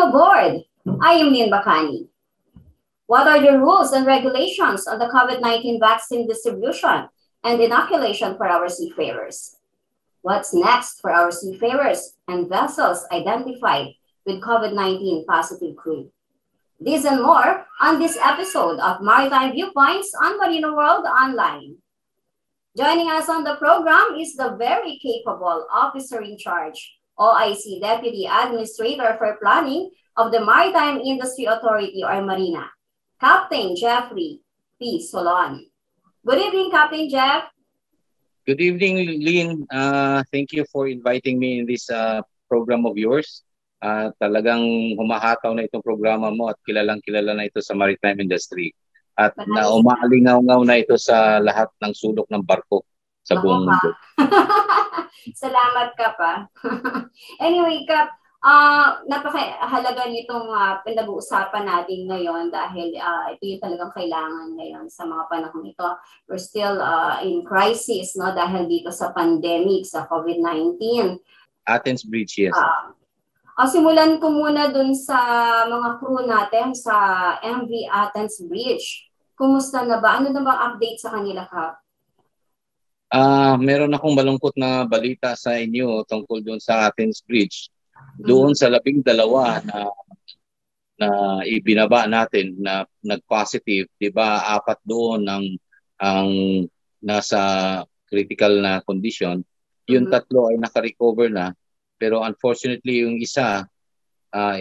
aboard! I am Lynn Bacani. What are the rules and regulations on the COVID-19 vaccine distribution and inoculation for our seafarers? What's next for our seafarers and vessels identified with COVID-19 positive crew? This and more on this episode of Maritime Viewpoints on Marino World Online. Joining us on the program is the very capable officer in charge, OIC Deputy Administrator for Planning of the Maritime Industry Authority or Marina, Captain Jeffrey P. Solon. Good evening, Captain Jeff. Good evening, Lynn. Thank you for inviting me in this program of yours. Talagang humahataw na itong programa mo at kilalang-kilala na ito sa maritime industry. At umaalingaw-ngaw na ito sa lahat ng sulok ng barko sa buong mundo. Salamat, Kap. Anyway, Kap, napakahalaga nitong pinag-uusapan natin ngayon dahil ito yung talagang kailangan ngayon sa mga panahon ito. We're still in crisis, no, dahil dito sa pandemic, sa COVID-19. Athens Bridge, yes. Simulan ko muna dun sa mga crew natin sa MV Athens Bridge. Kumusta na ba? Ano na bang update sa kanila, Kap? Meron akong malungkot na balita sa inyo tungkol doon sa Athens Bridge. Doon sa 12 na ibinaba natin na nag-positive, 'di ba? 4 doon ang nasa critical na condition. Yung 3 ay naka-recover na. Pero unfortunately yung isa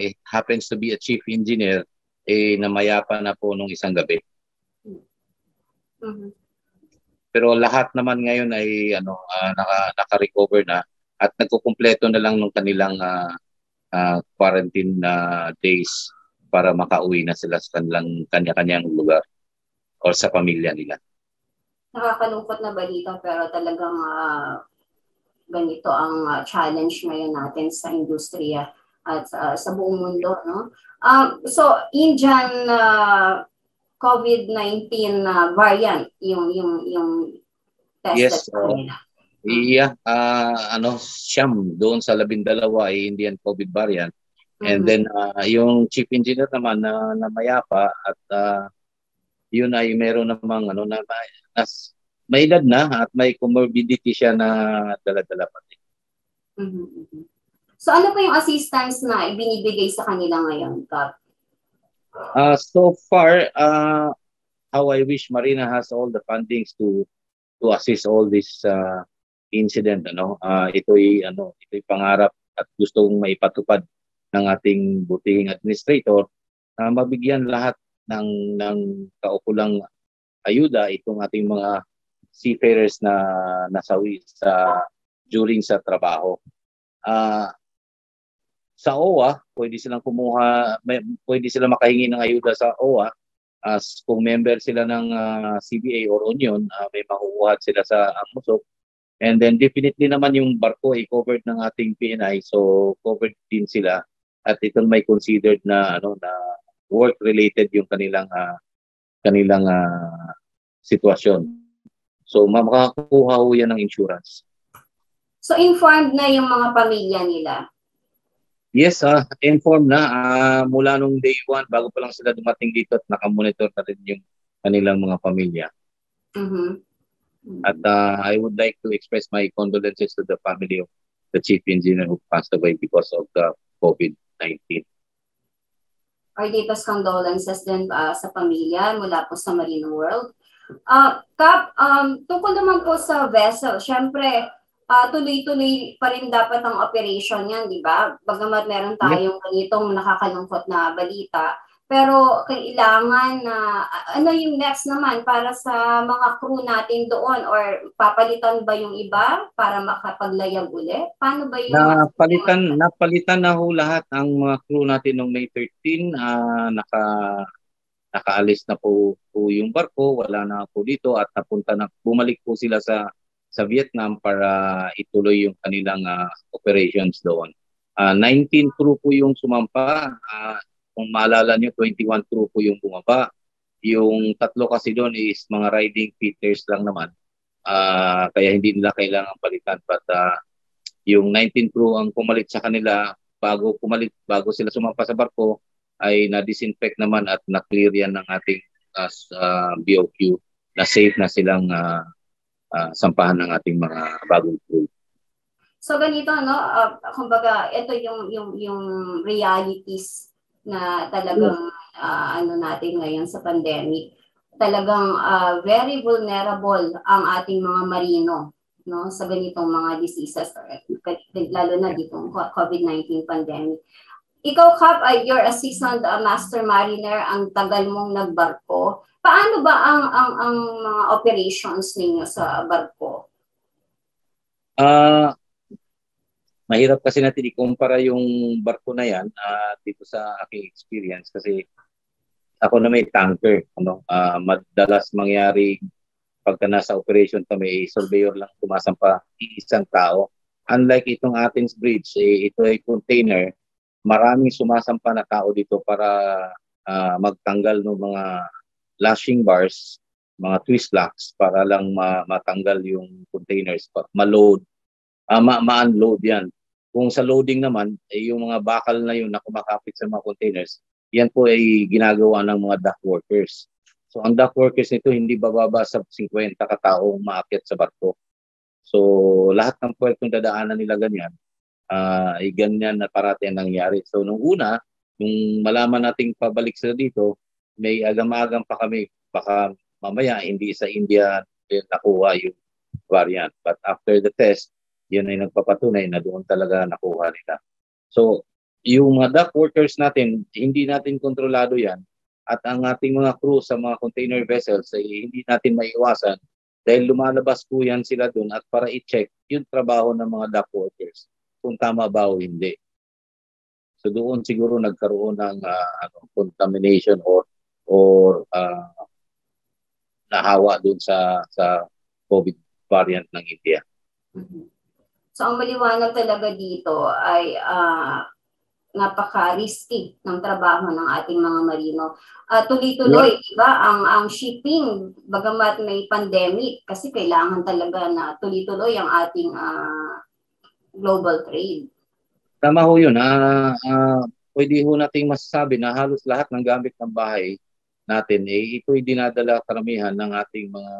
it happens to be a chief engineer namayapa na po nung isang gabi. Pero lahat naman ngayon ay naka-recover na at nagkukumpleto na lang ng kanilang quarantine days para makauwi na sila sa kanya-kanyang lugar o sa pamilya nila. Nakakalungkot na balita pero talagang ganito ang challenge ngayon natin sa industriya at sa buong mundo, no? So Indian COVID-19 variant yung tested kanina. Yeah, siyam doon sa 12 ay Indian COVID variant. And then yung chief engineer naman na mayapa at yun ay meron namang may edad na at may comorbidity siya na dala-dala pa din. So ano pa yung assistance na ibinibigay sa kanila ngayon, Kap? So far, how I wish Marina has all the fundings to assist all this incident, ito'y pangarap at gustong maipatupad ng ating butihing administrator na mabigyan lahat ng kaukulang ayuda itong ating mga seafarers na nasawi during sa trabaho. Sa OWA, pwede silang pwede silang makahingi ng ayuda sa OWA as kung member sila ng CBA or Union, may makukuha sila sa AMUSOC. And then definitely naman yung barko ay covered ng ating PNI, so covered din sila at ito may considered na na work related yung kanilang sitwasyon. So makakakuha ho yan ng insurance. So informed na yung mga pamilya nila? Yes, informed na mula nung day 1 bago pa lang sila dumating dito at nakamonitor na rin yung kanilang mga pamilya. At I would like to express my condolences to the family of the chief engineer who passed away because of the COVID-19. Our deepest condolences din sa pamilya mula po sa Marino World. Kap, tungkol naman po sa vessel, syempre, tuloy-tuloy pa rin dapat ang operation yan, di ba? Bagamat meron tayong ganitong nakakalungkot na balita. Pero kailangan na, ano yung next naman para sa mga crew natin doon? Or papalitan ba yung iba para makapaglayag ulit? Paano ba yung... Napalitan na ho lahat ang mga crew natin noong May 13. Nakaalis na po yung barko, wala na po dito at bumalik po sila sa Vietnam para ituloy yung kanilang operations doon. 19 crew po yung sumampa. Kung maalala nyo, 21 crew po yung bumaba. Yung 3 kasi doon is mga riding fitters lang naman. Kaya hindi nila kailangan palitan. But yung 19 crew ang pumalit sa kanila, bago sila sumampa sa barko, ay na-disinfect naman at na-clear yan ng ating BOQ na safe na silang sampahan ng ating mga bagong crew. So ganito, no? Kumbaga, ito yung realities na talagang ano natin ngayon sa pandemic. Talagang very vulnerable ang ating mga marino, no, sa ganitong mga diseases, lalo na ditong COVID-19 pandemic. Ikaw, Kap, you're a seasoned master mariner, ang tagal mong nagbarko. Paano ba ang mga operations ninyo sa barko? Mahirap kasi natin ikumpara yung barko na yan dito sa aking experience kasi ako na may tanker. Madalas mangyari pagka nasa operation kami, surveyor lang sumasampa, isang tao. Unlike itong Athens Bridge, ito ay container, maraming sumasampa na tao dito para magtanggal ng mga lashing bars, mga twist locks para lang matanggal yung containers, ma-load, ma-unload yan. Kung sa loading naman, yung mga bakal na yun na kumakapit sa mga containers, yan po ay ginagawa ng mga dock workers. So ang dock workers nito hindi bababa sa 50 kataong maakyat sa barko. So lahat ng puertong dadaanan nila ganyan, ay ganyan na parati ang nangyari. So nung una, nung malaman nating pabalik sila dito, may agam-agam pa kami, baka mamaya hindi sa India nakuha yung variant. But after the test, yun ay nagpapatunay na doon talaga nakuha nila. So, yung mga dock workers natin, hindi natin kontrolado yan. At ang ating mga crew sa mga container vessels ay hindi natin maiwasan dahil lumalabas po yan sila doon at para i-check yung trabaho ng mga dock workers kung tama ba o hindi. So doon siguro nagkaroon ng contamination or nahawa doon sa COVID variant ng India. Mm-hmm. So ang maliwanag talaga dito ay napaka-risky ng trabaho ng ating mga marino. Tuloy-tuloy, diba? Ang shipping, bagamat may pandemic, kasi kailangan talaga na tuloy-tuloy ang ating global trade. Tama ho yun. Pwede ho nating masasabi na halos lahat ng gamit ng bahay natin, ito'y dinadala karamihan ng ating mga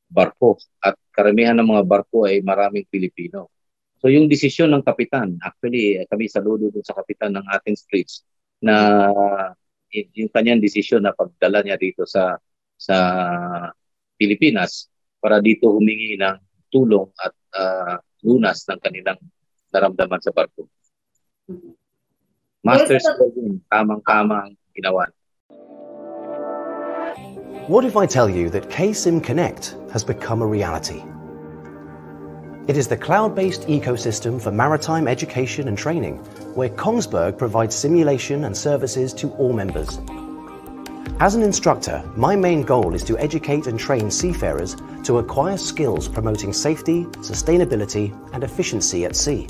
barko. At karamihan ng mga barko ay maraming Pilipino. So yung desisyon ng kapitan, actually kami saludo doon sa kapitan ng Athens Bridge na yung kanyang desisyon na pagdala niya dito sa Pilipinas para dito humingi ng tulong at lunas ng kanilang naramdaman sa barko. Master's Program, tamang-tama ang ginawa. What if I tell you that KSIM Connect has become a reality? It is the cloud-based ecosystem for maritime education and training, where Kongsberg provides simulation and services to all members. As an instructor, my main goal is to educate and train seafarers to acquire skills promoting safety, sustainability, and efficiency at sea.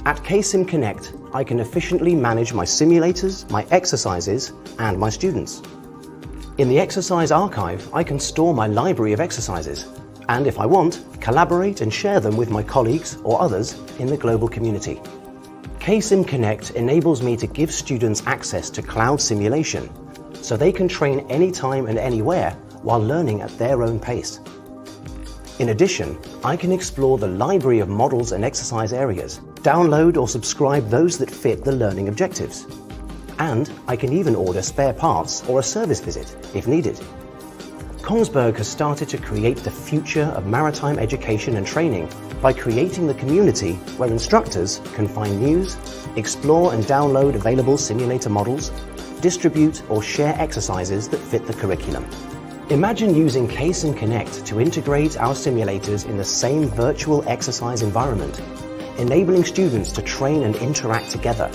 At KSIM Connect, I can efficiently manage my simulators, my exercises, and my students. In the exercise archive, I can store my library of exercises, and if I want, collaborate and share them with my colleagues or others in the global community. KSIM Connect enables me to give students access to cloud simulation, so they can train anytime and anywhere while learning at their own pace. In addition, I can explore the library of models and exercise areas, download or subscribe those that fit the learning objectives. And I can even order spare parts or a service visit if needed. Kongsberg has started to create the future of maritime education and training by creating the community where instructors can find news, explore and download available simulator models, distribute or share exercises that fit the curriculum. Imagine using KSIM Connect to integrate our simulators in the same virtual exercise environment, enabling students to train and interact together.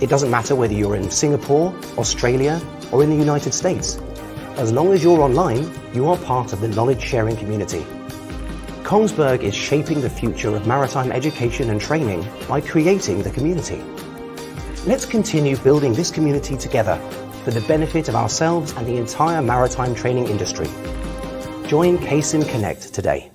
It doesn't matter whether you're in Singapore, Australia, or in the United States. As long as you're online, you are part of the knowledge-sharing community. Kongsberg is shaping the future of maritime education and training by creating the community. Let's continue building this community together for the benefit of ourselves and the entire maritime training industry. Join KSIM Connect today.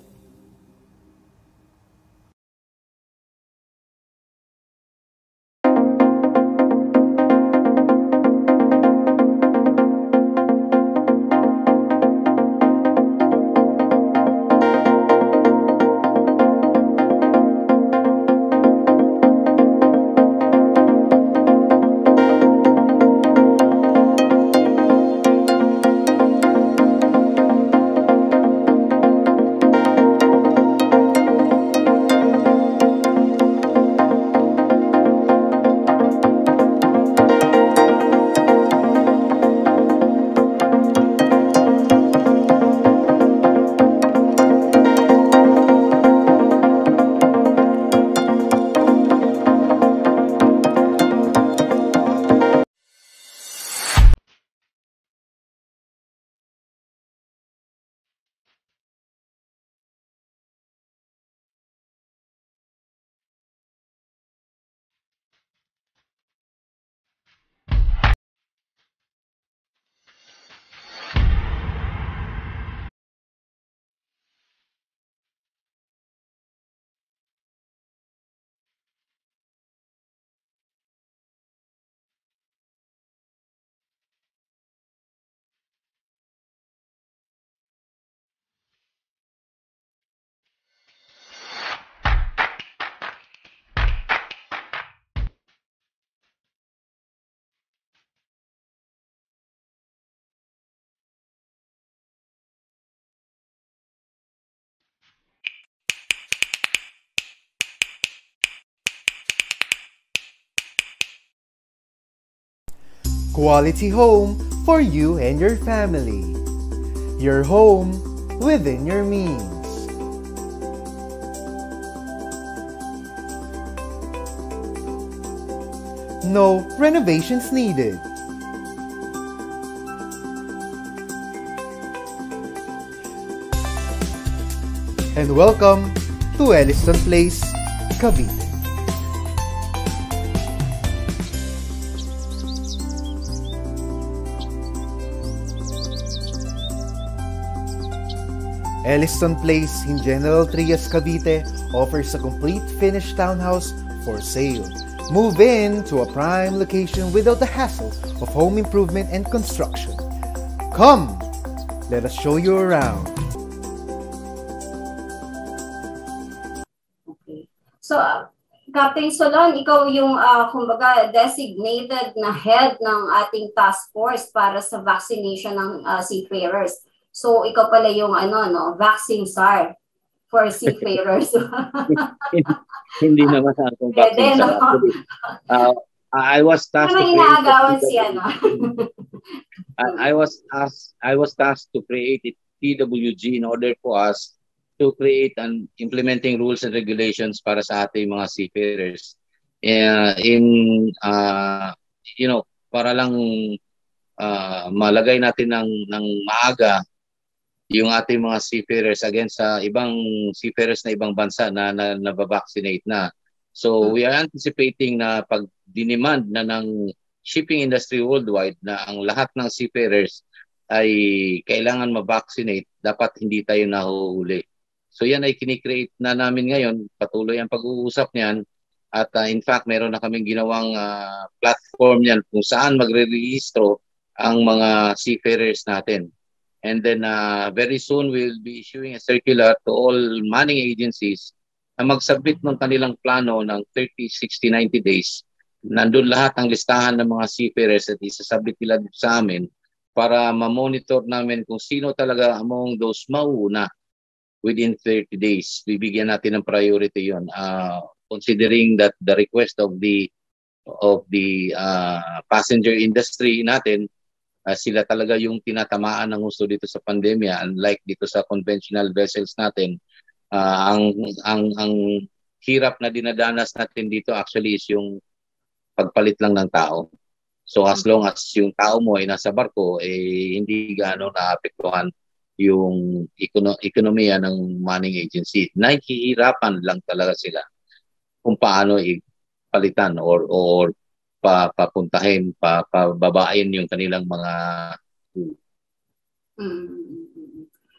Quality home for you and your family. Your home within your means. No renovations needed. And welcome to Elliston Place, Cavite. Elliston Place in General Trias, Cavite offers a complete finished townhouse for sale. Move in to a prime location without the hassle of home improvement and construction. Come, let us show you around. Okay. So, Captain Solon, ikaw yung kumbaga designated na head ng ating task force para sa vaccination ng seafarers. So, ikaw pala yung vaccine czar for seafarers. Hindi naman akong vaccine czar. I was tasked to I was tasked to create a TWG in order for us to create and implementing rules and regulations para sa ating mga seafarers. Para lang malagay natin ng maaga yung ating mga seafarers against sa ibang seafarers na ibang bansa na nababaccinate na. So we are anticipating na pag dinemand na ng shipping industry worldwide na ang lahat ng seafarers ay kailangan mabaccinate, dapat hindi tayo nahuhuli. So yan ay kinikreate na namin ngayon, patuloy ang pag-uusap niyan at in fact meron na kaming ginawang platform niyan kung saan magre-rehistro ang mga seafarers natin. And then very soon we'll be issuing a circular to all manning agencies na mag-submit ng kanilang plano ng 30, 60, 90 days. Nandun lahat ang listahan ng mga seafarers at isasubmit nila sa amin para ma-monitor namin kung sino talaga among those mauuna within 30 days. Bibigyan natin ng priority yon. Considering that the request of the passenger industry natin, sila talaga yung tinatamaan ng gusto dito sa pandemya, unlike dito sa conventional vessels natin. Ang hirap na dinadanas natin dito actually is yung pagpalit lang ng tao. So as long as yung tao mo ay nasa barko, hindi gaano naapektuhan yung ekonomiya ng manning agency. Nahihirapan lang talaga sila kung paano ipalitan or papuntahin, pababain yung kanilang mga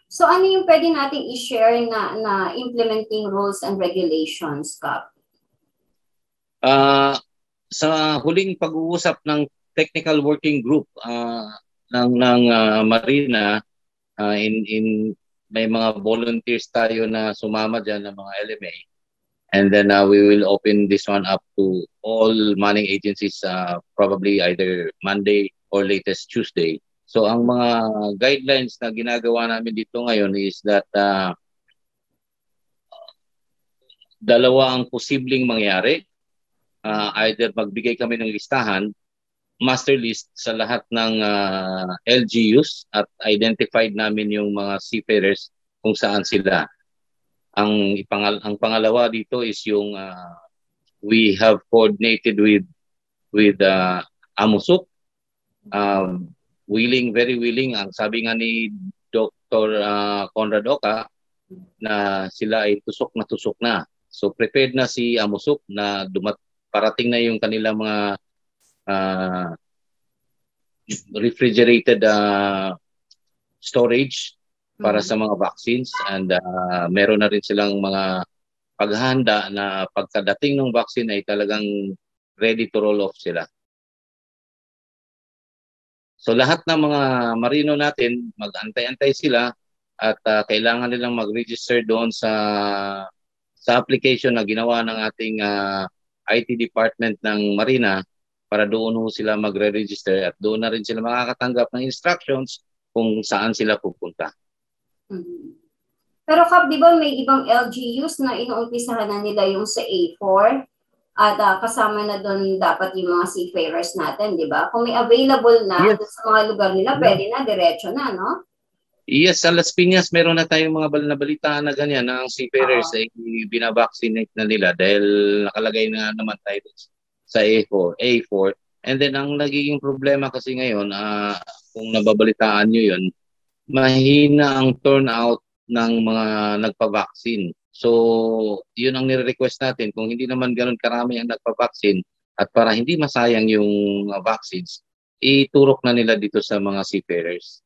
So ano yung pwede nating i-share na implementing rules and regulations, Kap? Sa huling pag-uusap ng technical working group ng Marina, may mga volunteers tayo na sumama dyan ng mga LMA. And then we will open this one up to all manning agencies probably either Monday or latest Tuesday. So ang mga guidelines na ginagawa namin dito ngayon is that dalawa ang posibleng mangyari. Either magbigay kami ng listahan, master list sa lahat ng LGUs at identified namin yung mga seafarers kung saan sila. Ang pangalawa dito is yung we have coordinated with AMUSUC, very willing. Ang sabi nga ni Dr. Conrad Oca na sila ay tusok na. So prepared na si AMUSUC na parating na yung kanilang mga refrigerated storage para sa mga vaccines, and meron na rin silang mga paghahanda na pagkadating ng vaccine ay talagang ready to roll off sila. So lahat ng mga marino natin, mag-antay-antay sila at kailangan nilang mag-register doon sa application na ginawa ng ating IT department ng Marina para doon sila magre-register at doon na rin sila makakatanggap ng instructions kung saan sila pupunta. Pero Kap, di ba may ibang LGUs na inuumpisahan na nila yung sa A4? At kasama na doon dapat yung mga seafarers natin, di ba? Kung may available na Yes. sa mga lugar nila, pwede na, diretso na, no? Yes, sa Las Piñas meron na tayong mga nabalitaan na ganyan na ang seafarers Oo. ay binavaccinate na nila dahil nakalagay na naman tayo sa A4. And then ang nagiging problema kasi ngayon, kung nababalitaan nyo yun, mahina ang turnout ng mga nagpa-vaccine. So, yun ang nire-request natin. Kung hindi naman ganun karami ang nagpa-vaccine at para hindi masayang yung vaccines, iturok na nila dito sa mga seafarers.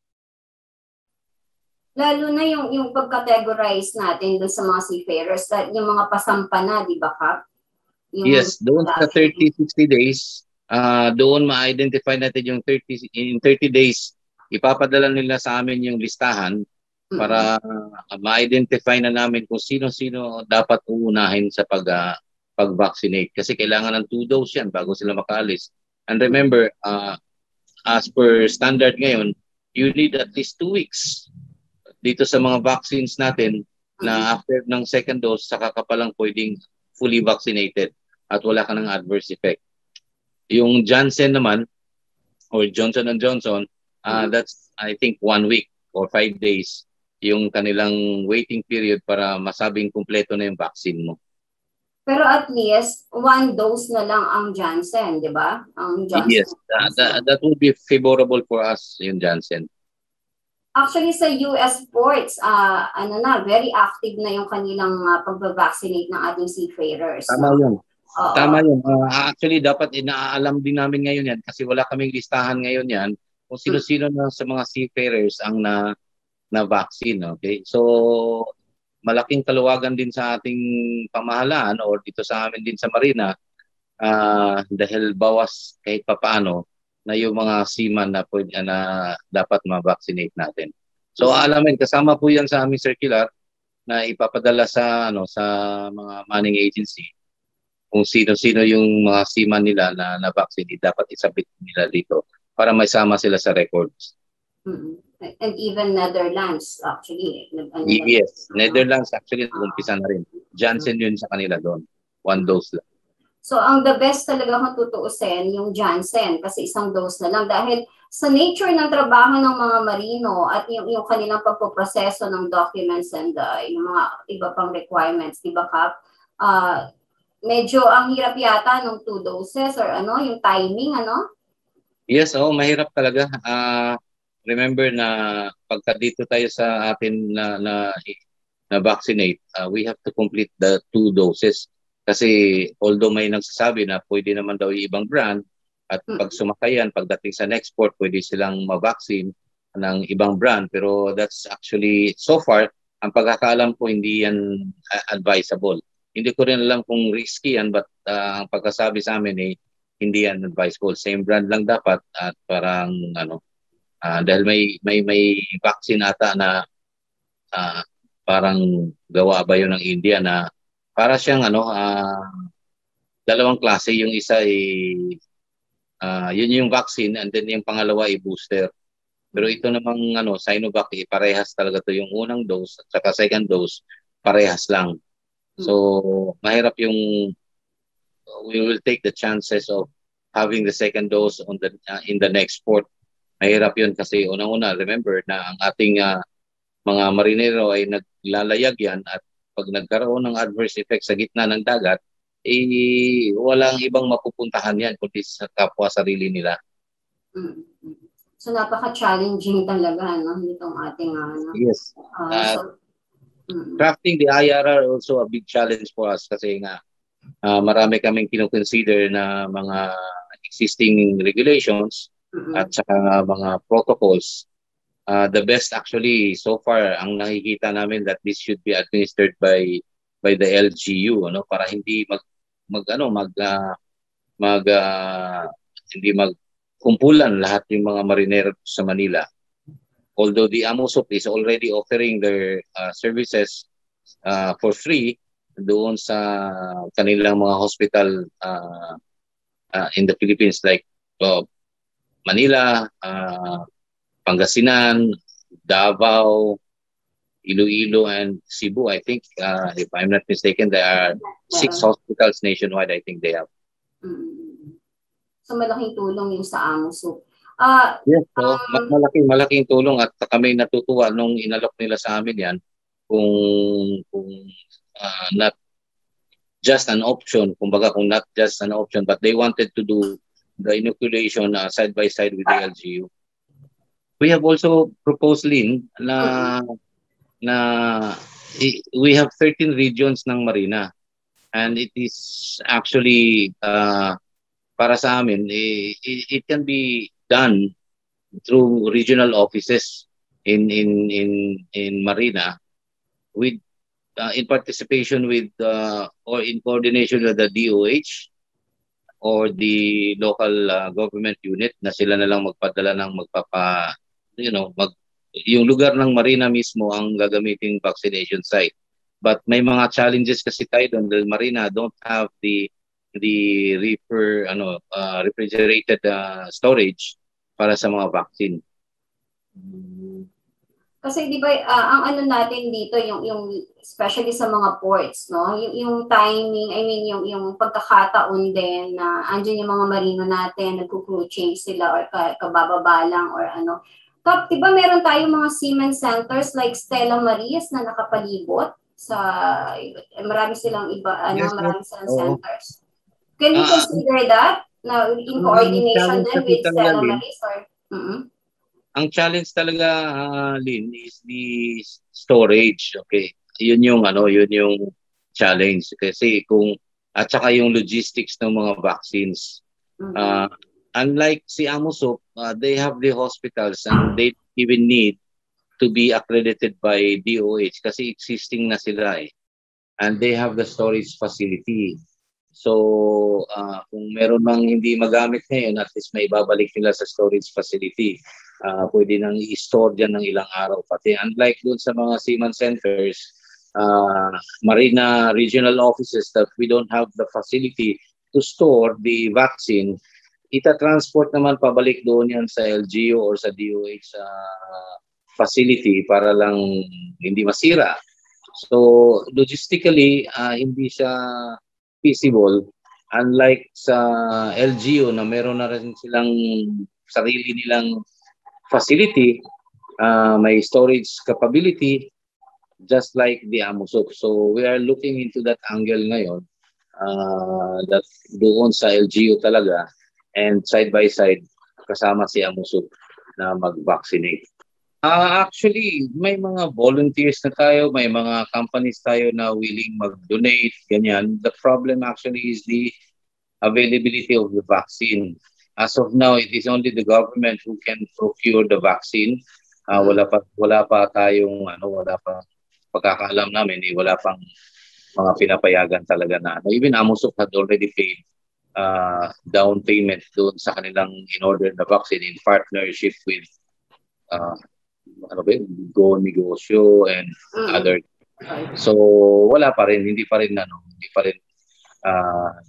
Lalo na yung pag-categorize natin doon sa mga seafarers, yung mga pasampa na, di ba, Kap? Yes, doon sa 30-60 days, doon ma-identify natin yung 30 days, ipapadala nila sa amin yung listahan para ma-identify na namin kung sino-sino dapat uunahin sa pag-vaccinate. Kasi kailangan ng 2 dose yan bago sila makaalis. And remember, as per standard ngayon, you need at least 2 weeks dito sa mga vaccines natin na after ng second dose, saka ka palang pwedeng fully vaccinated at wala ka ng adverse effect. Yung Janssen naman, or Johnson & Johnson, that's I think 1 week or 5 days yung kanilang waiting period para masabing kumpleto na yung vaccine mo. Pero at least 1 dose na lang ang Janssen, di ba? Ang Johnson. Yes, that would be favorable for us, yung Janssen. Actually, sa US ports, very active na yung kanilang pag-vaccinate ng ating seafarers. Tama yun. Tama yun. Actually, dapat inaalam din namin ngayon yan kasi wala kaming listahan ngayon yan kung sino-sino na sa mga seafarers ang na vaccine. Okay? So, malaking kaluwagan din sa ating pamahalaan or dito sa amin din sa Marina dahil bawas kahit papaano na yung mga seaman na dapat ma-vaccinate natin. So alamin, kasama po yan sa aming circular na ipapadala sa mga manning agency kung sino-sino yung mga seaman nila na vaccinate, dapat isabit nila dito para may sama sila sa records. And even Netherlands actually. Yes, Netherlands actually umpisa na rin. Janssen yun sa kanila doon. 1 dose lang. So, ang the best talaga kung tutuusin, yung Janssen, kasi 1 dose na lang. Dahil sa nature ng trabaho ng mga marino at yung kanilang pagpoproseso ng documents and yung mga iba pang requirements, di ba, Kap? Medyo ang hirap yata ng 2 doses or yung timing, Yes, mahirap talaga. Remember na pagka dito tayo sa atin na vaccinate, we have to complete the 2 doses. Kasi although may nagsasabi na pwede naman daw yung ibang brand at pag sumakayan, pagdating sa next port, pwede silang ma-vaccine ng ibang brand. Pero that's actually, so far, ang pagkakaalam ko, hindi yan advisable. Hindi ko rin alam kung risky yan, but ang pagkasabi sa amin hindi yan advisable. Same brand lang dapat at parang dahil may vaccine ata na parang gawa ba yun ng India na para siyang dalawang klase, yung isa yun yung vaccine and then yung pangalawa booster. Pero ito namang Sinovac, parehas talaga to, yung unang dose at saka second dose parehas lang. So mahirap yung we will take the chances of having the second dose in the next port. Mahirap yun kasi unang-una, remember na ang ating mga marinero ay naglalayag yan at pag nagkaroon ng adverse effect sa gitna ng dagat, walang ibang mapupuntahan yan kundi sa kapwa sarili nila. So napaka-challenging talaga nitong ating Yes. Crafting the IRR also a big challenge for us kasi nga marami kaming kino-consider na mga existing regulations at saka mga protocols. The best actually so far ang nakikita namin that this should be administered by the LGU para hindi hindi magkumpulan lahat yung mga marinero sa Manila. Although the AMOSOP is already offering their services for free doon sa kanilang mga hospital in the Philippines like Manila, Pangasinan, Davao, Iloilo and Cebu. I think, if I'm not mistaken, there are 6 hospitals nationwide. I think they have. So malaking tulong yung sa AMUSUP. Yes, so malaking tulong at kami natutuwa nung inalok nila sa amin yan kung not just an option, kumbaga kung not just an option, but they wanted to do the inoculation side by side with the LGU. We have also proposed, Lynn, na we have 13 regions ng Marina, and it is actually para sa amin, it can be done through regional offices in Marina, with in participation with or in coordination with the DOH or the local government unit, na sila na lang magpadala ng yung lugar ng Marina mismo ang gagamiting vaccination site. But may mga challenges kasi tayo doon dahil Marina don't have the refrigerated storage para sa mga vaccine. Kasi di ba ang ano natin dito yung especially sa mga ports, no? Yung timing, I mean yung pagkakataon din na andyan yung mga marino natin, nagko-crew change sila or kabababa lang or ano. Top, di ba meron tayong mga seaman centers like Stella Marias na nakapalibot sa marami silang marami silang centers. Can you consider that na in coordination din with Stella Marias or Ang challenge talaga, Lynn, is the storage. Okay. Yun yung challenge kasi at saka yung logistics ng mga vaccines. Unlike si AMUSUP, they have the hospitals and they even need to be accredited by DOH kasi existing na sila eh. And they have the storage facility. So, kung meron mang hindi magamit ngayon, at least may babalik nila sa storage facility. Pwede nang i-store dyan ng ilang araw pati. Unlike dun sa mga seaman centers, Marina regional offices that we don't have the facility to store the vaccine, ita-transport naman pabalik doon yan sa LGU or sa DOH facility para lang hindi masira. So, logistically, hindi siya feasible. Unlike sa LGU na meron na rin silang sarili nilang facility, may storage capability, just like the AMUSUP. So we are looking into that angle ngayon, that doon sa LGU talaga, and side by side kasama si AMUSUP na mag-vaccinate. Actually, may mga volunteers na tayo, may mga companies tayo na willing mag-donate, ganyan. The problem actually is the availability of the vaccine. As of now, it is only the government who can procure the vaccine. Wala pa tayong wala pa pagkakaalam namin, wala pang mga pinapayagan talaga na. Even AMUSUP had already paid down payment doon sa kanilang in-order na vaccine in partnership with Go Negosyo and other. So wala pa rin, hindi pa rin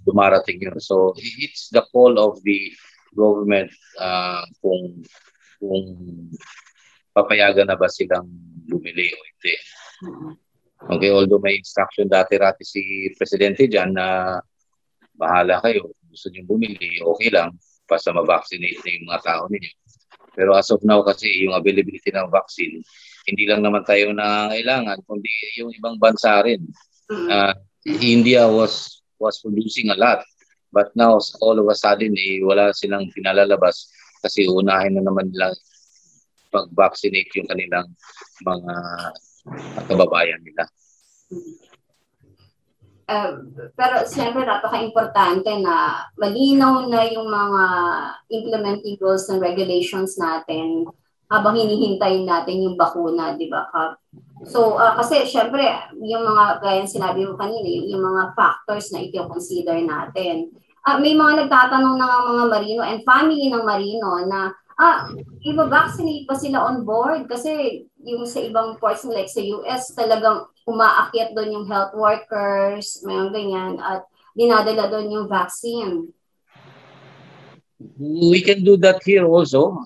dumarating yun. So it's the call of the government kung papayagan na ba silang bumili o hindi. Okay, although may instruction dati-rati si Presidente dyan na bahala kayo, gusto niyo bumili, okay lang, basta ma-vaccinate na yung mga tao ninyo. Pero as of now kasi yung availability ng vaccine, hindi lang naman tayo na kailangan, kundi yung ibang bansa rin. India was producing a lot, but now all of a sudden wala silang pinalalabas kasi unahin na naman lang pag-vaccinate yung kanilang mga kababayan nila. Pero siyempre napaka-importante na malinaw na yung mga implementing rules and regulations natin habang hinihintay natin yung bakuna, di ba, Kap? So, kasi siyempre, yung mga, gaya sinabi mo kanina, yung mga factors na i-consider natin. May mga nagtatanong ng mga marino and family ng marino na, i-vaccinate ba sila on board? Kasi yung sa ibang ports like sa US, talagang umaakyat doon yung health workers, may ganyan, at dinadala doon yung vaccine. We can do that here also.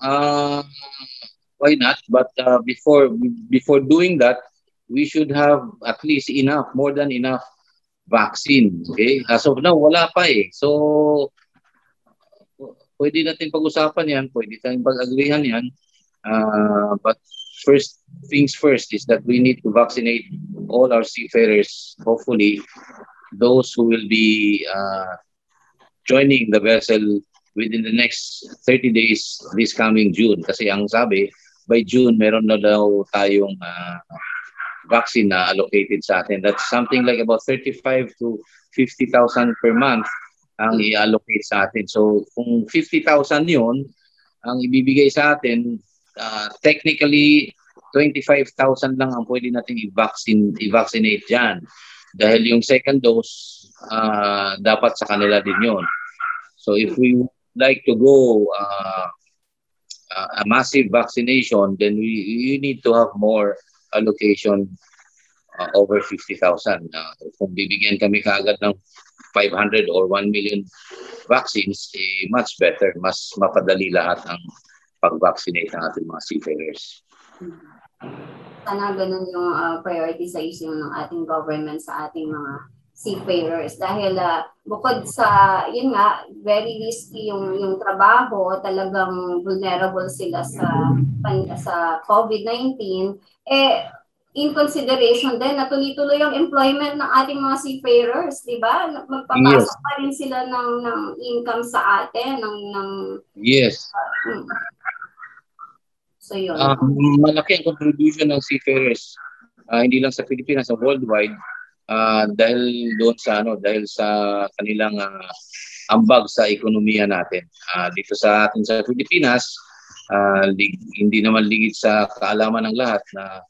Why not? But before doing that, we should have at least enough, more than enough vaccine. Okay? As of now, wala pa eh. So, pwede natin pag-usapan yan, pwede tayong pag-agreehan yan. But first things first is that we need to vaccinate all our seafarers, hopefully, those who will be joining the vessel within the next 30 days this coming June. Kasi ang sabi, by June, meron na daw tayong vaccine na allocated sa atin. That's something like about 35 to 50,000 per month ang i-allocate sa atin. So kung 50,000 yun, ang ibibigay sa atin, technically 25,000 lang ang pwede natin i-vaccinate dyan. Dahil yung second dose, dapat sa kanila din yun. So if we would like to go a massive vaccination, then we need to have more allocation over 50,000. Kung bibigyan kami kaagad ng 500 or 1 million vaccines, much better, mas mapadali lahat ang pag-vaccinate ng ating mga seafarers. Sana ganun yung prioritization ng ating government sa ating mga seafarers. Dahil bukod sa, yun nga, very risky yung trabaho, talagang vulnerable sila sa COVID-19, in consideration din na tuloy-tuloy yung employment ng ating mga seafarers, di ba? Magpapasok pa rin sila ng income sa atin. Yes. So yun. Malaki ang contribution ng seafarers, hindi lang sa Pilipinas, sa worldwide, dahil doon sa kanilang ambag sa ekonomiya natin. Dito sa atin sa Pilipinas, hindi naman ligid sa kaalaman ng lahat na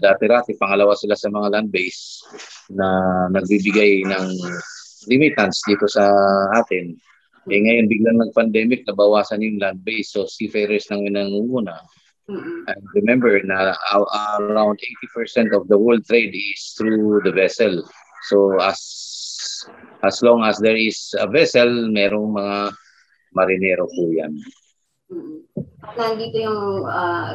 dati-rati pangalawa sila sa mga land base na nagbibigay ng remittance dito sa atin. Ngayon biglang nag-pandemic, nabawasan yung land base, so seafarers nang nangunguna. And remember na around 80% of the world trade is through the vessel. So as long as there is a vessel, merong mga marinero po yan. Nandito yung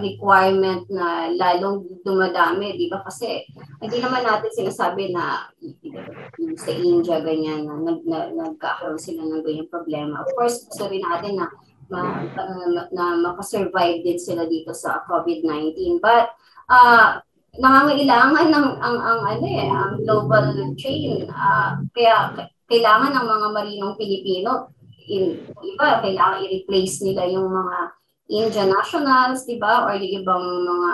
requirement na lalong dumadami, di ba? Kasi hindi naman natin sinasabi na yung sa India ganyan na nagkakaroon sila ng ganyang problema. Of course, gusto rin natin na makasurvive din sila dito sa COVID-19. But nangangailangan ang global chain. Kaya kailangan ng mga marinong Pilipino, iba, kailangan i-replace nila yung mga Indian nationals, di ba? Or yung ibang mga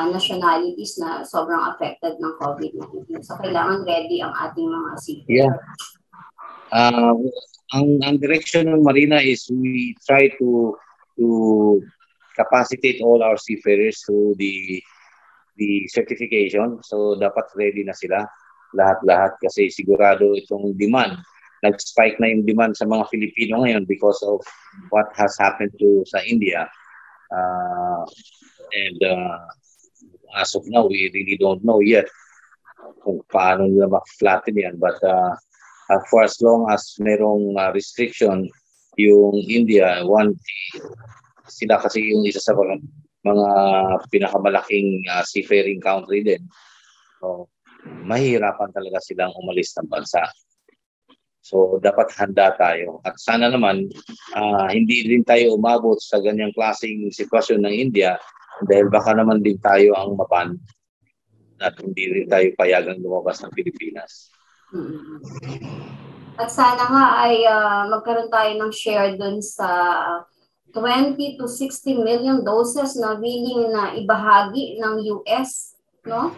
nationalities na sobrang affected ng COVID-19. So, kailangan ready ang ating mga seafarers. Yeah. Ang direction ng Marina is we try to capacitate all our seafarers through the certification. So, dapat ready na sila lahat-lahat kasi sigurado itong demand. Nag-spike na yung demand sa mga Filipino ngayon because of what has happened sa India. And as of now, we really don't know yet kung paano nila ma-flatten yan. But for as long as merong restriction, yung India, sila kasi yung isa sa mga pinakamalaking seafaring country din. So, mahihirapan talaga silang umalis ng bansa. So, dapat handa tayo. At sana naman, hindi din tayo umabot sa ganyang klaseng sitwasyon ng India dahil baka naman din tayo ang maban at hindi rin tayo payagang lumabas ng Pilipinas. At sana nga ay magkaroon tayo ng share dun sa 20 to 60 million doses na willing na ibahagi ng US, no?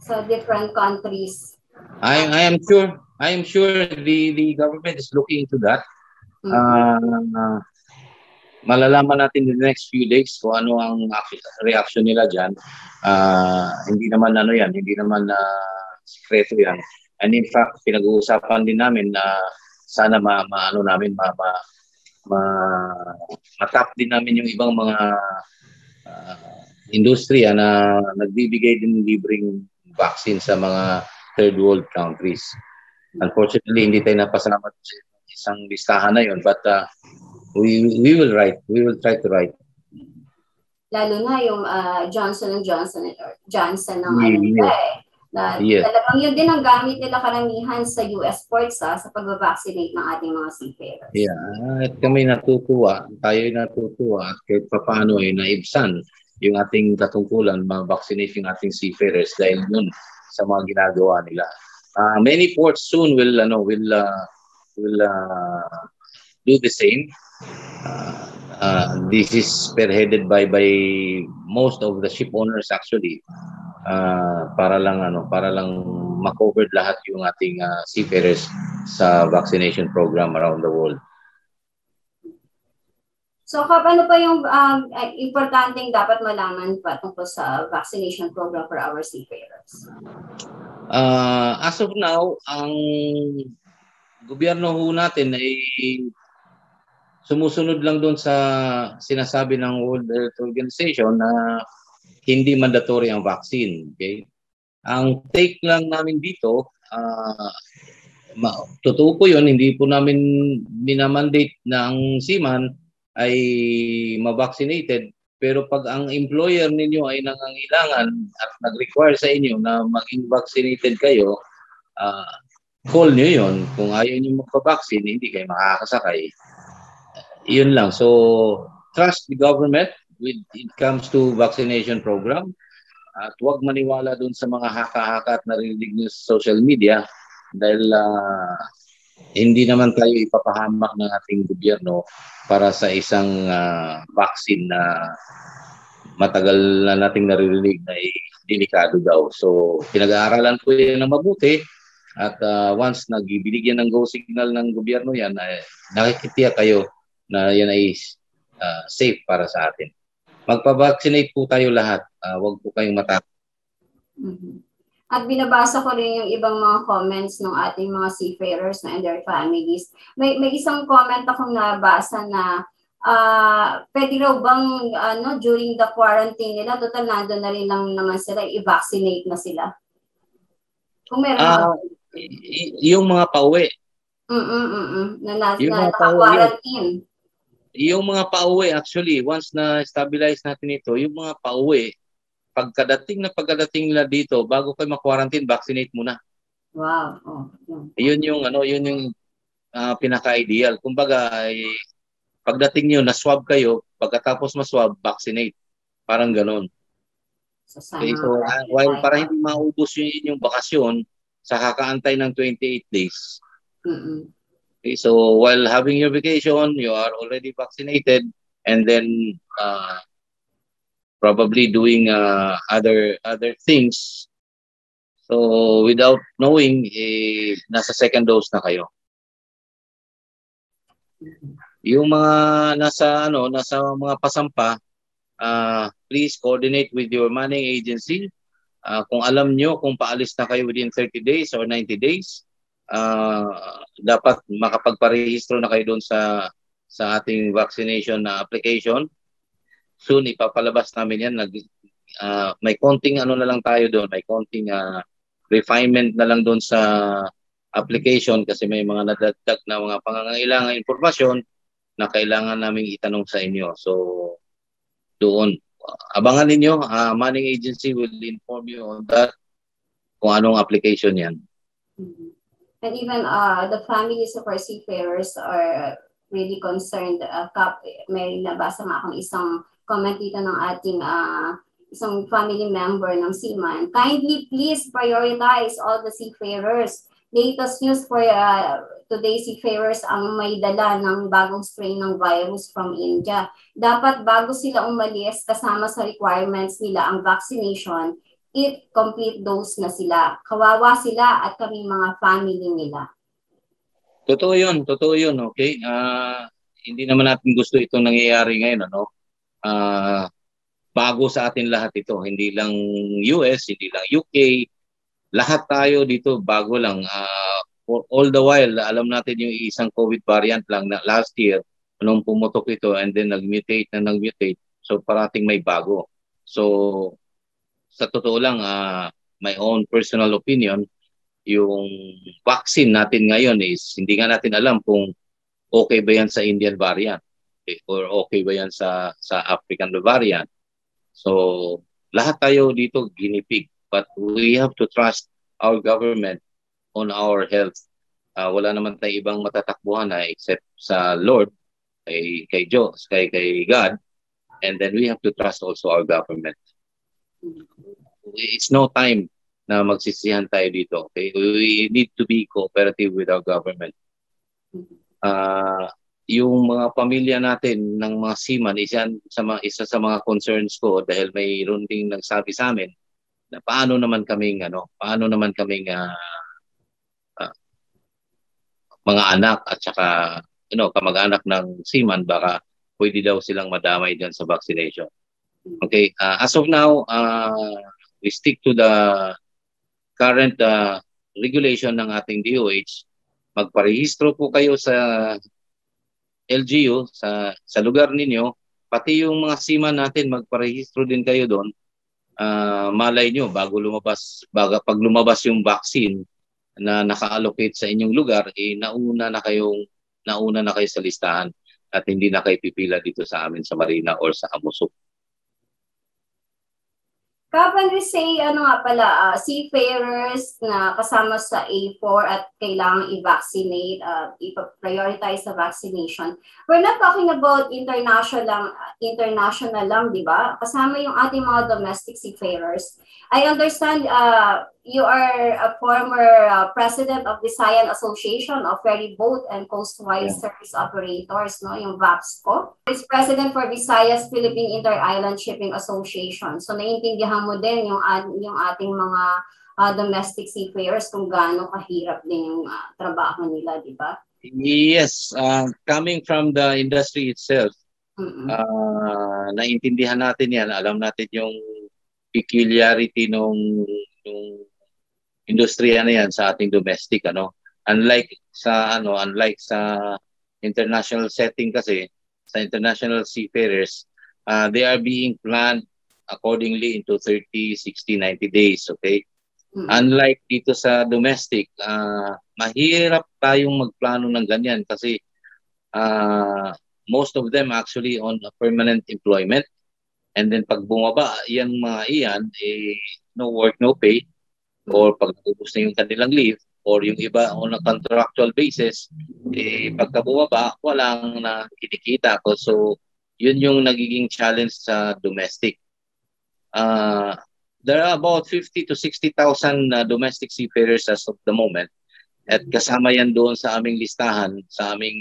Sa different countries. I am sure the government is looking into that. Malalaman natin in the next few days kung ano ang reaction nila dyan. Hindi naman sikreto yan. And in fact, pinag-uusapan din namin na sana matap din namin yung ibang mga industriya na nagbibigay din libreng vaccine sa mga third world countries. Unfortunately, hindi tayo napasalamat sa isang listahan na yun, but we will try to write. Lalo na yung Johnson & Johnson or Johnson ng na Yes. talagang yun din ang gamit nila karamihan sa US ports sa pag-vaccinate ng ating mga seafarers. Yeah, at kami natutuwa, tayo'y natutuwa at kahit paano ay naibsan yung ating katungkulan, ma-vaccinate yung ating seafarers dahil yun sa mga ginagawa nila. Many ports soon will do the same. This is spearheaded by most of the ship owners actually. Para lang ma-covered lahat yung ating seafarers sa vaccination program around the world. So, ano pa yung importanteng dapat malaman pa tungkol sa vaccination program for our seafarers? As of now, ang gobyerno ho natin ay sumusunod lang doon sa sinasabi ng World Health Organization na hindi mandatory ang vaccine. Okay? Ang take lang namin dito, totoo po yun, hindi po namin minamandate na ang seaman ay ma-vaccinated. Pero pag ang employer ninyo ay nangangailangan at nag-require sa inyo na maging vaccinated kayo, call nyo yun. Kung ayaw nyo magpa-vaccine, hindi kayo makakasakay. Yun lang. So, trust the government when it comes to vaccination program. At huwag maniwala dun sa mga haka-haka at narinig nyo sa social media dahil hindi naman tayo ipapahamak ng ating gobyerno para sa isang vaccine na matagal na nating naririnig na delikado daw. So, pinag-aaralan po yan ng mabuti at once nagbibigyan ng go signal ng gobyerno yan, nakikitiyak kayo na yan ay safe para sa atin. Magpa-vaccinate po tayo lahat. Huwag po kayong matakot. At binabasa ko rin yung ibang mga comments ng ating mga seafarers and their families. May isang comment akong nabasa na pwede raw bang during the quarantine nila, total nandun na rin lang naman sila, i-vaccinate na sila. Kung meron yung mga pauwi. Na naka-quarantine. Yung mga pauwi actually, once na stabilize natin ito, yung mga pauwi, pagkadating nila dito, bago kayo ma-quarantine, vaccinate muna. Wow. Yun yung pinaka-ideal. Kumbaga, pagdating niyo na-swab kayo, pagkatapos ma-swab, vaccinate. Parang ganoon. Okay, so while para hindi maubos yung inyong bakasyon sa kakaantay ng 28 days. Okay, so while having your vacation, you are already vaccinated and then probably doing other things. So without knowing, nasa second dose na kayo. Yung mga nasa mga pasampa, please coordinate with your manning agency. Kung alam nyo kung paalis na kayo within 30 days or 90 days, dapat makapagparehistro na kayo doon sa ating vaccination na application. Soon ipapalabas namin yan. May konting na lang tayo doon, may konting refinement na lang doon sa application kasi may mga nadagdag na mga pangangailangan impormasyon na kailangan naming itanong sa inyo. So doon, abangan ninyo, manning agency will inform you on that, kung anong application yan. And even the families of our seafarers are really concerned. May nabasa nga akong isang comment dito ng ating isang family member ng seaman. Kindly please prioritize all the seafarers. Latest news for today, seafarers ang may dala ng bagong strain ng virus from India. Dapat bago sila umalis, kasama sa requirements nila ang vaccination, complete dose na sila. Kawawa sila at kaming mga family nila. Totoo yun, okay? Hindi naman natin gusto itong nangyayari ngayon, bago sa atin lahat ito. Hindi lang US, hindi lang UK. Lahat tayo dito bago lang. All the while, alam natin yung isang COVID variant lang na last year, nung pumutok ito and then nag-mutate. So parating may bago. So sa totoo lang, my own personal opinion, yung vaccine natin ngayon is hindi nga natin alam kung okay ba yan sa Indian variant or okay ba yan sa African variant. So, lahat tayo dito ginipig, but we have to trust our government on our health. Wala naman tayong ibang matatakbuhan na except sa Lord, kay Diyos, kay God, and then we have to trust also our government. It's no time na magsisihan tayo dito. Okay? We need to be cooperative with our government. Yung mga pamilya natin ng mga seaman, isa sa mga concerns ko dahil mayroon ding nagsabi sa amin na paano naman kaming mga anak at saka kamag-anak ng seaman, baka pwede daw silang madamay dyan sa vaccination. Okay, as of now, we stick to the current regulation ng ating DOH. Magparehistro po kayo sa LGU, sa lugar ninyo, pati yung mga seaman natin, magparehistro din kayo doon. Malay nyo, pag lumabas yung vaccine na naka-allocate sa inyong lugar, nauna na kayo sa listahan at hindi na kayo pipila dito sa amin sa Marina or sa Amusok. When we say, seafarers na kasama sa A4 at kailangang i-vaccinate, i-prioritize sa vaccination, we're not talking about international lang, di ba? Kasama yung ating mga domestic seafarers. I understand you are a former president of the Visayan Association of Ferry Boat and Coastwise Service Operators, no? Yung VAPSCO. Vice President for Visayas Philippine Inter-Island Shipping Association. So naiintindihan mo din yung ating mga domestic seafarers kung gaano kahirap din yung trabaho nila, di ba? Yes, coming from the industry itself, naiintindihan natin yan. Alam natin yung peculiarity nung industriya na yan sa ating domestic, unlike sa international setting kasi, sa international seafarers, they are being planned accordingly into 30, 60, 90 days, okay? Unlike dito sa domestic, mahirap tayong magplano ng ganyan kasi most of them actually on a permanent employment, and then pag bumaba yan mga iyan, no work, no pay, or pag ubos na yung kanilang leave, or yung iba on a contractual basis, pagka bumaba, walang na kinikita ko. So, yun yung nagiging challenge sa domestic. There are about 50 to 60,000 domestic seafarers as of the moment. At kasama yan doon sa aming listahan, sa aming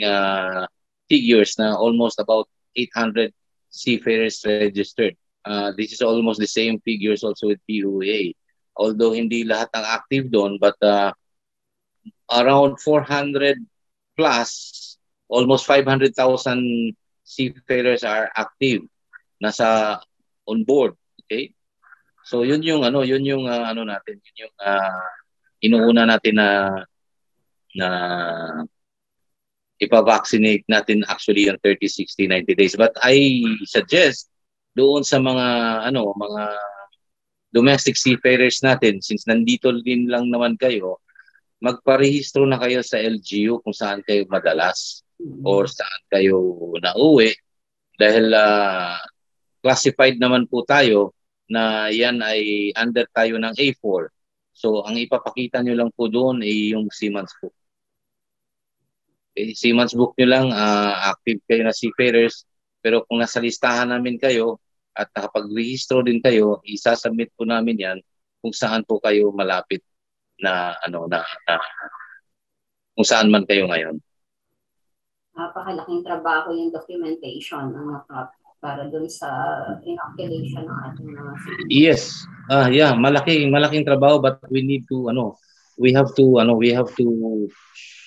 figures na almost about 800 seafarers registered. This is almost the same figures also with PUA. Although hindi lahat ang active doon, but around 400 plus, almost 500,000 seafarers are active, nasa on board. Okay? So yun yung natin, yun yung inuuna natin na ipa-vaccinate natin actually yung 30, 60, 90 days. But I suggest doon sa mga domestic seafarers natin, since nandito din lang naman kayo, magparehistro na kayo sa LGU kung saan kayo madalas or saan kayo nauwi, dahil classified naman po tayo na yan ay under tayo ng A4. So ang ipapakita nyo lang po doon ay yung Seaman's Book. Okay, Seaman's Book nyo lang, active kayo na seafarers, pero kung nasa listahan namin kayo at nakapag-rehistro din kayo, isasubmit po namin yan kung saan po kayo malapit na kung saan man kayo ngayon. Napakalaking trabaho yung documentation para dun sa inoculation ng ating mga seafarers. Yes. Malaking trabaho, but we need to we have to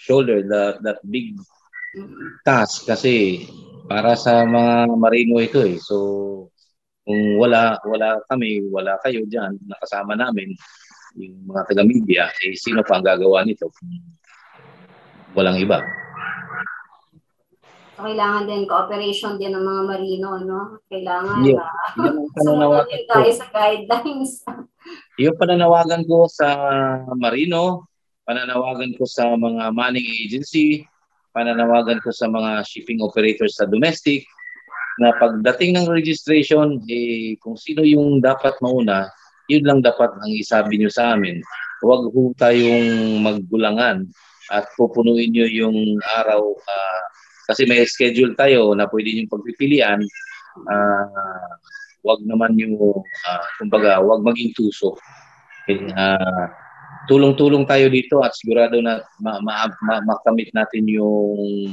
shoulder that big task kasi para sa mga marino ito eh. So kung wala kami, wala kayo diyan nakasama namin, yung mga taga-media, sino pa ang gagawa nito? Walang iba. Kailangan din cooperation din ng mga marino, no? Kailangan sumunod din tayo sa guidelines. Yung pananawagan ko sa marino, pananawagan ko sa mga manning agency, pananawagan ko sa mga shipping operators sa domestic, na pagdating ng registration, kung sino yung dapat mauna, yun lang dapat ang isabi nyo sa amin. Huwag ho tayong maggulangan at pupunuin nyo yung araw kasi may schedule tayo na pwede nyo pagpipilian. Huwag naman yung, kumbaga, huwag maging tuso. Tulong-tulong tayo dito at sigurado na makamit natin yung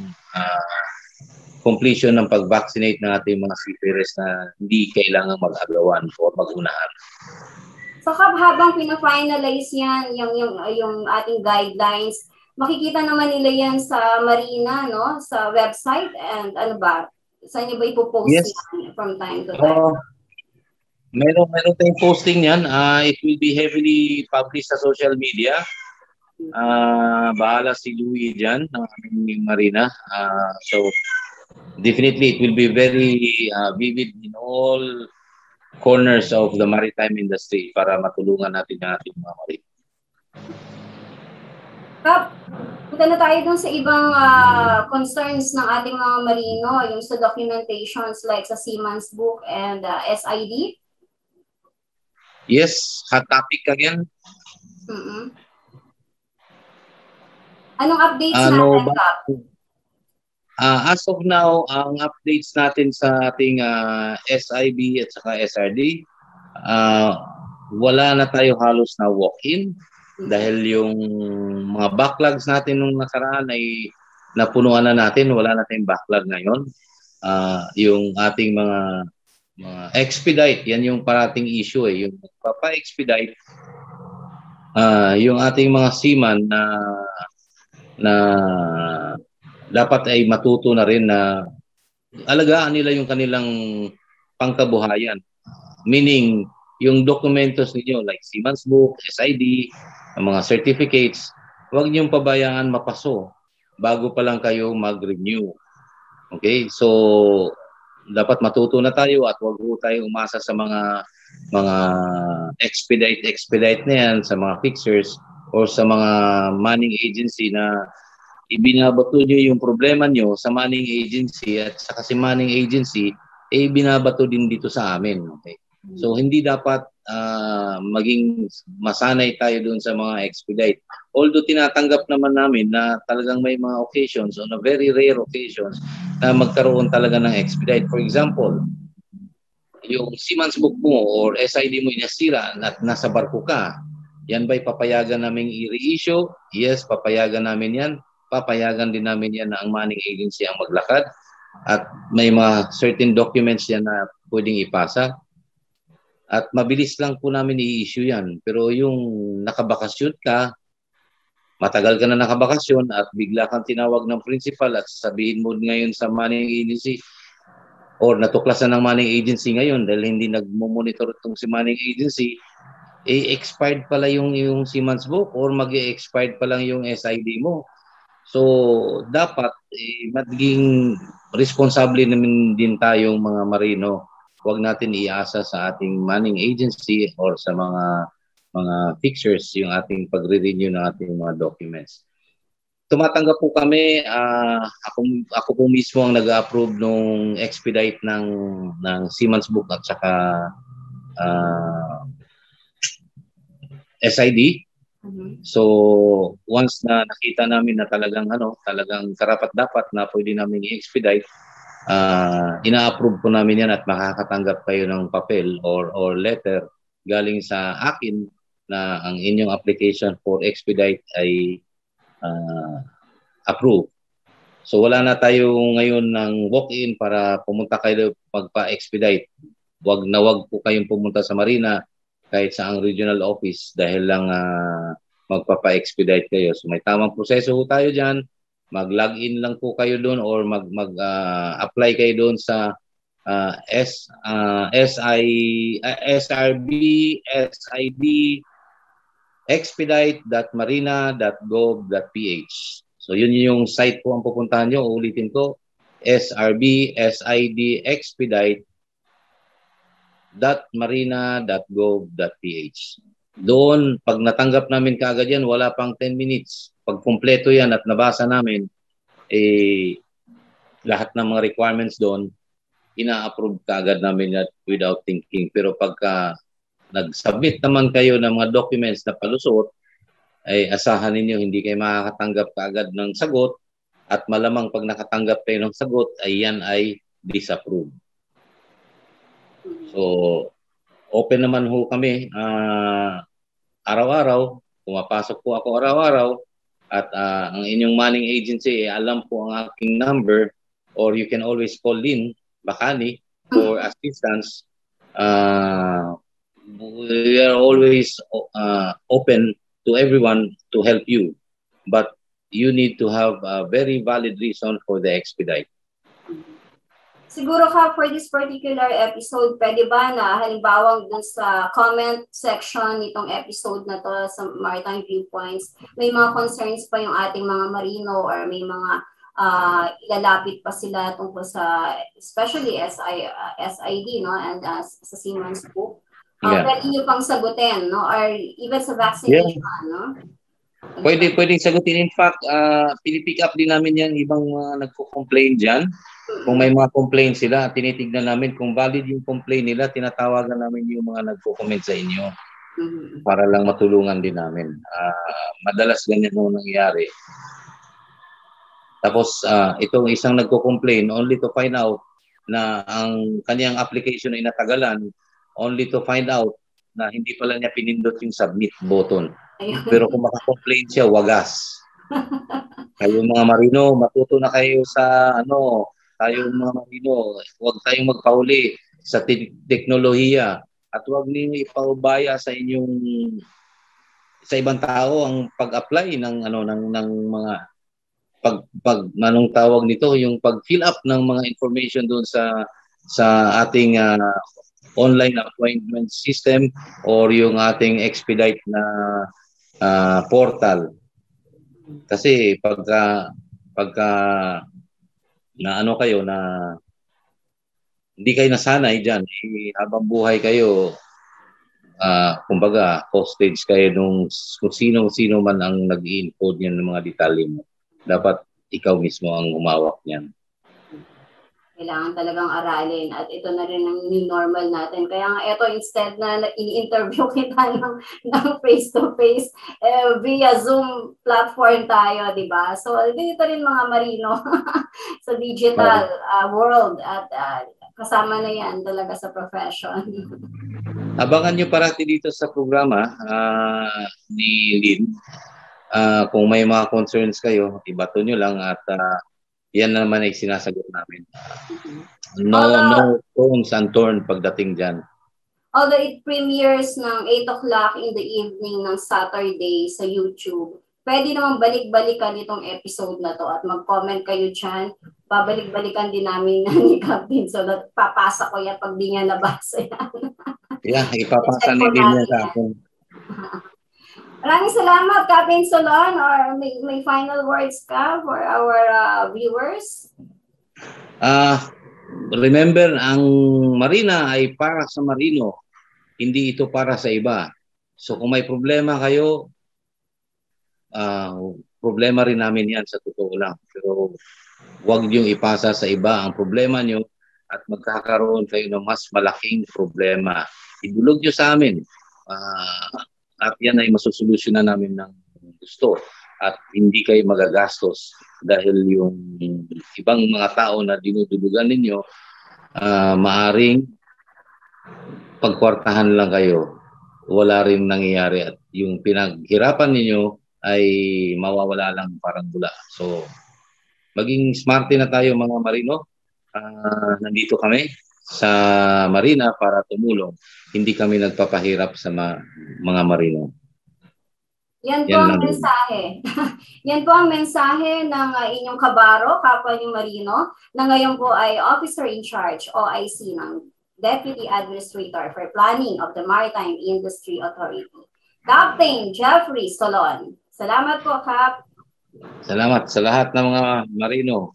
completion ng pag-vaccinate ng ating mga seafarers na hindi kailangan mag-agawan o mag-unahan. So habang pina-finalize yan, yung ating guidelines, makikita naman nila yan sa Marina, no? Sa website, and ano ba? Saan niyo ba ipopost yan from time to time? Meron tayong posting yan. It will be heavily published sa social media. Bahala si Louie dyan, ng aming Marina. So, definitely, it will be very vivid in all corners of the maritime industry para matulungan natin ang ating mga marine. Kap, punta na tayo dun sa ibang concerns ng ating mga marino, yung sa documentations like sa Seaman's Book and SID. Yes, hot topic again. Anong updates natin, Kap? As of now, ang updates natin sa ating SIB at saka SRD, wala na tayo halos na walk-in dahil yung mga backlogs natin nung nakaraan ay napunuan na natin, wala na tayong backlog ngayon. Yung ating mga expedite, yan yung parating issue yung papa-expedite, yung ating mga seaman na dapat ay matuto na rin na alagaan nila yung kanilang pangkabuhayan. Meaning, yung documentos ninyo like Seaman's Book, SID, mga certificates, huwag niyong pabayaan mapaso bago pa lang kayo mag-renew. Okay? So, dapat matuto na tayo at huwag po tayo umasa sa mga expedite na yan, sa mga fixers or sa mga manning agency na ibinabato nyo yung problema nyo sa manning agency at sa kasi manning agency, binabato din dito sa amin. Okay? So, hindi dapat maging masanay tayo dun sa mga expedite. Although tinatanggap naman namin na talagang may mga occasions, on a very rare occasions, na magkaroon talaga ng expedite. For example, yung Seaman's Book mo or SID mo inasira at nasa barko ka, yan ba'y papayagan namin i-reissue? Yes, papayagan namin yan. Papayagan din namin yan na ang manning agency ang maglakad at may mga certain documents yan na pwedeng ipasa at mabilis lang po namin i-issue yan. Pero yung nakabakasyon ka, matagal ka na nakabakasyon at bigla kang tinawag ng principal at sabihin mo ngayon sa manning agency or natuklasan ng manning agency ngayon dahil hindi nagmo-monitor itong si manning agency, expired pala yung Seaman's Book or mag-expired pa lang yung SID mo. So, dapat maging responsable naman din tayong mga marino. Huwag natin iasa sa ating manning agency or sa mga fixers yung ating pagre-renew ng ating mga documents. Tumatanggap po kami, ako po mismo ang nag-approve nung expedite ng Seaman's Book at saka SID. So once na nakita namin na talagang karapat-dapat na pwede namin i-expedite, ina-approve po namin yan at makakatanggap kayo ng papel or letter galing sa akin na ang inyong application for expedite ay approved. So wala na tayo ngayon ng walk-in para pumunta kayo magpa-expedite. Wag po kayong pumunta sa Marina kahit sa ang regional office dahil lang magpapa-expedite kayo. So may tamang proseso po tayo dyan. Mag-login lang po kayo doon or mag-apply kayo doon sa SRB, SID, expedite.marina.gov.ph. So yun yung site po ang pupuntahan nyo. Ulitin ko, SRB, SID, expedite.marina.gov.ph. Doon, pag natanggap namin kaagad yan, wala pang 10 minutes. Pag kumpleto yan at nabasa namin, lahat ng mga requirements doon, ina-approve kaagad namin yan without thinking. Pero pagka nag-submit naman kayo ng mga documents na palusot, ay asahan ninyo hindi kayo makakatanggap kaagad ng sagot at malamang pag nakatanggap kayo ng sagot ay yan ay disapprove. So, open naman ho kami araw-araw. Pumapasok po ako araw-araw at ang inyong manning agency, alam po ang aking number or you can always call Lynn Bacani for assistance. We are always open to everyone to help you. But you need to have a very valid reason for the expedite. Siguro ka for this particular episode, pwede ba na halimbawa dun sa comment section nitong episode na to sa Maritime Viewpoints, may mga concerns pa yung ating mga marino or may mga ilalapit pa sila tungkol sa especially SID, no, and sa Seaman's Book. Pwede nyo pang sagutin, no, or even sa vaccination, no? Pwedeng sagutin. In fact, pinipick up din namin yan ibang nagko-complain dyan. Kung may mga complaint sila, tinitignan namin kung valid yung complaint nila, tinatawagan namin yung mga nagko-comment sa inyo para lang matulungan din namin. Madalas ganyan yung nangyayari. Tapos, itong isang nagko-complain only to find out na ang kanyang application ay natagalan, only to find out na hindi pala niya pinindot yung submit button. Pero kung maka-complain siya, wagas. Kayo mga marino, matuto na kayo sa tayo mga marino, huwag tayong magpahuli sa teknolohiya at huwag niyo ipaubaya sa ibang tao ang pag-apply ng mga anong tawag nito, yung pag-fill up ng mga information doon sa ating online appointment system or yung ating expedite na portal. Kasi pagka na kayo na hindi kayo nasanay diyan, habang buhay kayo kumbaga hostage kayo kung sino man ang nag-i-encode niyan ng mga detalye mo. Dapat ikaw mismo ang humawak niyan. Kailangan talagang aralin at ito na rin ang new normal natin. Kaya nga ito, instead na ini-interview kita ng face-to-face, via Zoom platform tayo, di ba? So, dito rin mga marino sa digital world at kasama na yan talaga sa profession. Abangan nyo parati dito sa programa ni Lynn. Kung may mga concerns kayo, ibato nyo lang at yan naman ay sinasagot namin. No phones unturned pagdating dyan. Although it premieres ng 8 o'clock in the evening ng Saturday sa YouTube, pwede naman balik-balikan itong episode na to at mag-comment kayo dyan. Babalik-balikan din namin ni Captain so that papasa ko yan pag di niya nabasa yan. Yeah, ipapasa ni Lynn sa akin. Maraming salamat, Captain Solon, or may final words ka for our viewers? Remember, ang marina ay para sa marino, hindi ito para sa iba. So kung may problema kayo, problema rin namin yan sa totoo lang. Pero huwag niyong ipasa sa iba ang problema niyo at magkakaroon kayo ng mas malaking problema. Idulog niyo sa amin. At yan ay masusolusyonan namin ng gusto at hindi kayo magagastos dahil yung ibang mga tao na dinudulugan ninyo maaring pagkwartahan lang kayo, wala rin nangyayari at yung pinaghirapan ninyo ay mawawala lang parang bula. So maging smarte na tayo mga marino. Nandito kami sa marina para tumulong. Hindi kami nagpapahirap sa mga marino. Yan po ang mensahe. Yan po ang mensahe ng inyong kabaro, kapwa yung marino, na ngayon po ay Officer in Charge, OIC, ng Deputy Administrator for Planning of the Maritime Industry Authority, Captain Jeffrey Solon. Salamat po, Cap. Salamat sa lahat ng mga marino,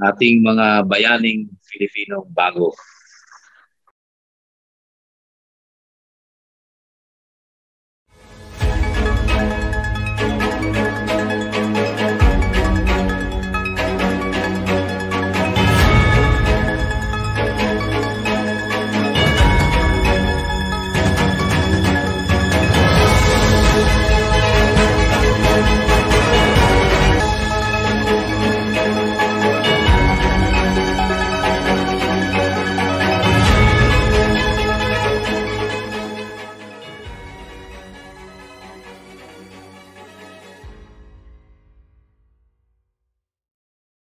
ating mga bayaning Filipino bago.